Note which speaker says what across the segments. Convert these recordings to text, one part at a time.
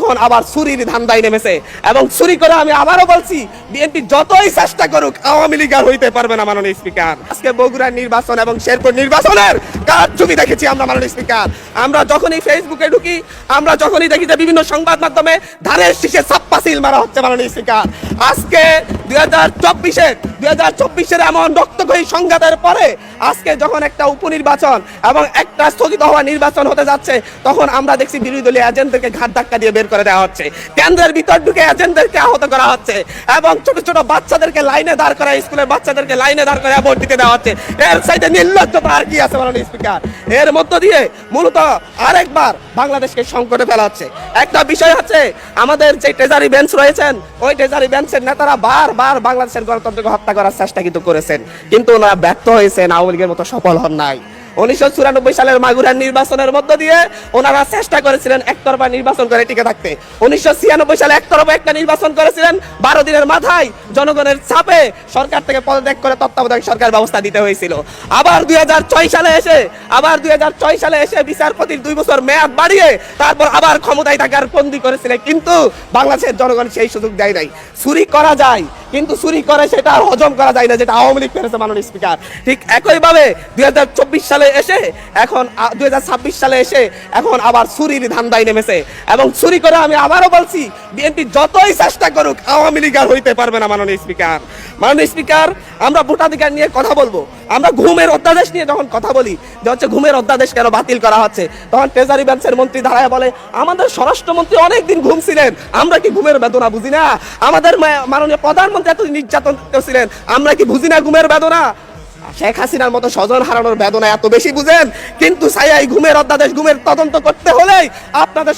Speaker 1: এখন আবার চুরির ধান্দায় নেমেছে এবং চুরি করে আমি আবারও বলছি বিএনপি যতই চেষ্টা করুক আওয়ামী লীগ আর হইতে পারবে না। মাননীয় স্পিকার, আজকে বগুড়ার নির্বাচন এবং শেরপুর নির্বাচনের কারচুপি দেখেছি আমরা। মাননীয় স্পিকার, আমরা যখনই ফেসবুকে ঢুকি, আমরা যখনই দেখি যে বিভিন্ন সংবাদ মাধ্যমে ধানের শীষে ছাপ্পা সিল মারা হচ্ছে। মাননীয় স্পিকার, আজকে 2024-এর এমন রক্তক্ষয়ী সংঘাতের পরে আজকে যখন একটা উপনির্বাচন এবং একটা স্থগিত হওয়া নির্বাচন হতে যাচ্ছে, তখন আমরা দেখছি বিরোধী দলীয় এজেন্টদেরকে ঘাট ধাক্কা দিয়ে বের করে দেওয়া হচ্ছে, কেন্দ্রের ভিতর ঢুকে এজেন্টদেরকে আহত করা হচ্ছে এবং ছোট ছোট বাচ্চাদেরকে লাইনে দাঁড় করা, স্কুলের বাচ্চাদেরকে লাইনে দাঁড় করে ভোট দিতে দেওয়া হচ্ছে। এর সাইডে নির্লজ্জতা আর কি আছে? মাননীয় স্পিকার, এর মধ্য দিয়ে মূলত আরেকবার বাংলাদেশকে সংকটে ফেলা হচ্ছে। একটা বিষয় হচ্ছে, আমাদের যে ট্রেজারি বেঞ্চ রয়েছেন, ওই ট্রেজারি বেঞ্চের নেতারা বারবার বাংলাদেশের গণতন্ত্রকে হত্যা করার চেষ্টা করেছেন, কিন্তু ওনারা ব্যর্থ হয়েছেন, আওয়ামী লীগের মতো সফল হন নাই। 1994 সালের মাগুরার নির্বাচনের মধ্য দিয়ে ওনারা চেষ্টা করেছিলেন একতরফা নির্বাচন করে টিকে থাকতে। 1996 সালে একতরফা একটা নির্বাচন করেছিলেন, 12 দিনের মাথায় জনগণের চাপে সরকার থেকে পদত্যাগ করে তত্ত্বাবধায়ক সরকার ব্যবস্থা দিতে হয়েছিল। আবার 2006 সালে এসে বিচারপতির 2 বছর মেয়াদ বাড়িয়ে তারপর আবার ক্ষমতায় থাকার বন্দী করেছিলেন, কিন্তু বাংলাদেশের জনগণ সেই সুযোগ দেয় নাই। চুরি করা যায়, কিন্তু চুরি করে সেটা হজম করা যায় না, যেটা আওয়ামী লীগ করেছে। মাননীয় স্পিকার, ঠিক একইভাবে 2024 সালে এসে এখন 2026 সালে এসে এখন আবার চুরির ধান্দায় নেমেছে এবং চুরি করে আমি আবারও বলছি বিএনপি যতই চেষ্টা করুক আওয়ামী লীগ আর হইতে পারবে না। মাননীয় স্পিকার, আমরা ভোটাধিকার নিয়ে কথা বলবো, আমরা ঘুমের অধ্যাদেশ নিয়ে যখন কথা বলি যে হচ্ছে ঘুমের অধ্যাদেশ কেন বাতিল করা হচ্ছে, তখন ট্রেজারি বেঞ্চের মন্ত্রী দাঁড়ায় বলে আমাদের স্বরাষ্ট্রমন্ত্রী অনেকদিন ঘুমছিলেন, আমরা কি ঘুমের বেদনা বুঝি না? আমাদের মাননীয় প্রধানমন্ত্রী এত নির্যাতন ছিলেন, আমরা কি বুঝি না ঘুমের বেদনা? শেখ হাসিনার মতো স্বজন হারানোর বেদনা এত বেশি বুঝেন, কিন্তু এই ঘুমের অধ্যাদেশ, ঘুমের তদন্ত করতে হলে আপনাদের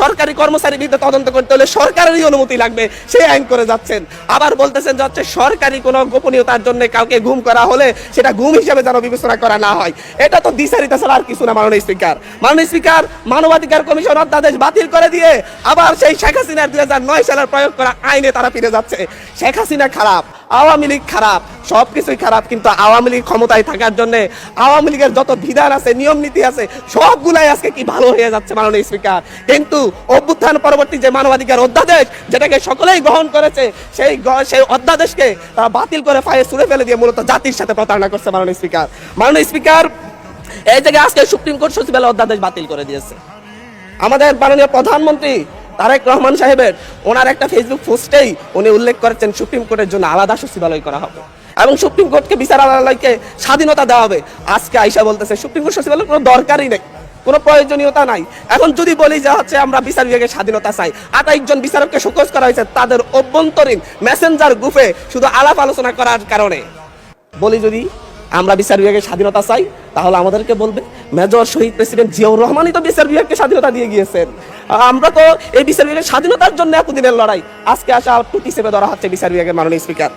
Speaker 1: সরকারি কর্মচারীর বিরুদ্ধে তদন্ত করতে হলে সরকারেরই অনুমতি লাগবে, সেই আইন করে যাচ্ছেন। আবার বলতেছেন যে হচ্ছে সরকারি কোনো গোপনীয়তার জন্য কাউকে গুম করা হলে সেটা গুম হিসেবে যেন বিবেচনা করা না হয়। এটা তো দ্বিচারিতা ছাড়া আর কিছু না। মাননীয় স্পিকার, মানবাধিকার কমিশন অধ্যাদেশ বাতিল করে দিয়ে আবার সেই শেখ হাসিনার 2009 সালের প্রয়োগ করা আইনে তারা ফিরে যাচ্ছে। শেখ হাসিনা খারাপ, আওয়ামী লীগ খারাপ, সবকিছুই খারাপ, কিন্তু আওয়ামী লীগ ক্ষমতায় থাকার জন্য আওয়ামী লীগের যত বিধান আছে, নিয়ম নীতি আছে, সবগুলাই আজকে কি ভালো হয়ে যাচ্ছে। মাননীয় স্পিকার, কিন্তু অভ্যুত্থান পরবর্তী যে মানবাধিকার অধ্যাদেশ, যেটাকে সকলেই গ্রহণ করেছে, সেই অধ্যাদেশকে তারা বাতিল করে ফায়ে ছুঁড়ে ফেলে দিয়ে মূলত জাতির সাথে প্রতারণা করছে। মাননীয় স্পিকার, এই জায়গায় আজকে সুপ্রিম কোর্ট সচিবালয় অধ্যাদেশ বাতিল করে দিয়েছে। আমাদের মাননীয় প্রধানমন্ত্রী তারেক রহমান সাহেবের ওনার একটা ফেসবুক পোস্টেই উনি উল্লেখ করেছেন সুপ্রিম কোর্টের জন্য আলাদা সচিবালয় করা হবে এবং সুপ্রিম কোর্টকে বিচারালয়কে স্বাধীনতা দেওয়া হবে। আজকে আইসা বলতেছে সুপ্রিম কোর্ট সচিবালয়ের কোনো দরকারই নেই, কোনো প্রয়োজনীয়তা নাই। এখন যদি বলি যে হচ্ছে আমরা বিচার বিভাগের স্বাধীনতা চাই, 28 জন বিচারককে শোকজ করা হয়েছে তাদের অভ্যন্তরীণ মেসেঞ্জার গ্রুপে শুধু আলাপ আলোচনা করার কারণে। বলি যদি আমরা বিচার বিভাগের স্বাধীনতা চাই, তাহলে আমাদেরকে বলবে মেজর শহীদ প্রেসিডেন্ট জিয়াউর রহমানই তো বিচার বিভাগকে স্বাধীনতা দিয়ে গিয়েছেন। আমরা তো এই বিচার বিভাগের স্বাধীনতার জন্য এতদিনের লড়াই, আজকে আসা টুটি চেপে ধরা হচ্ছে বিচার বিভাগের। মাননীয় স্পিকার,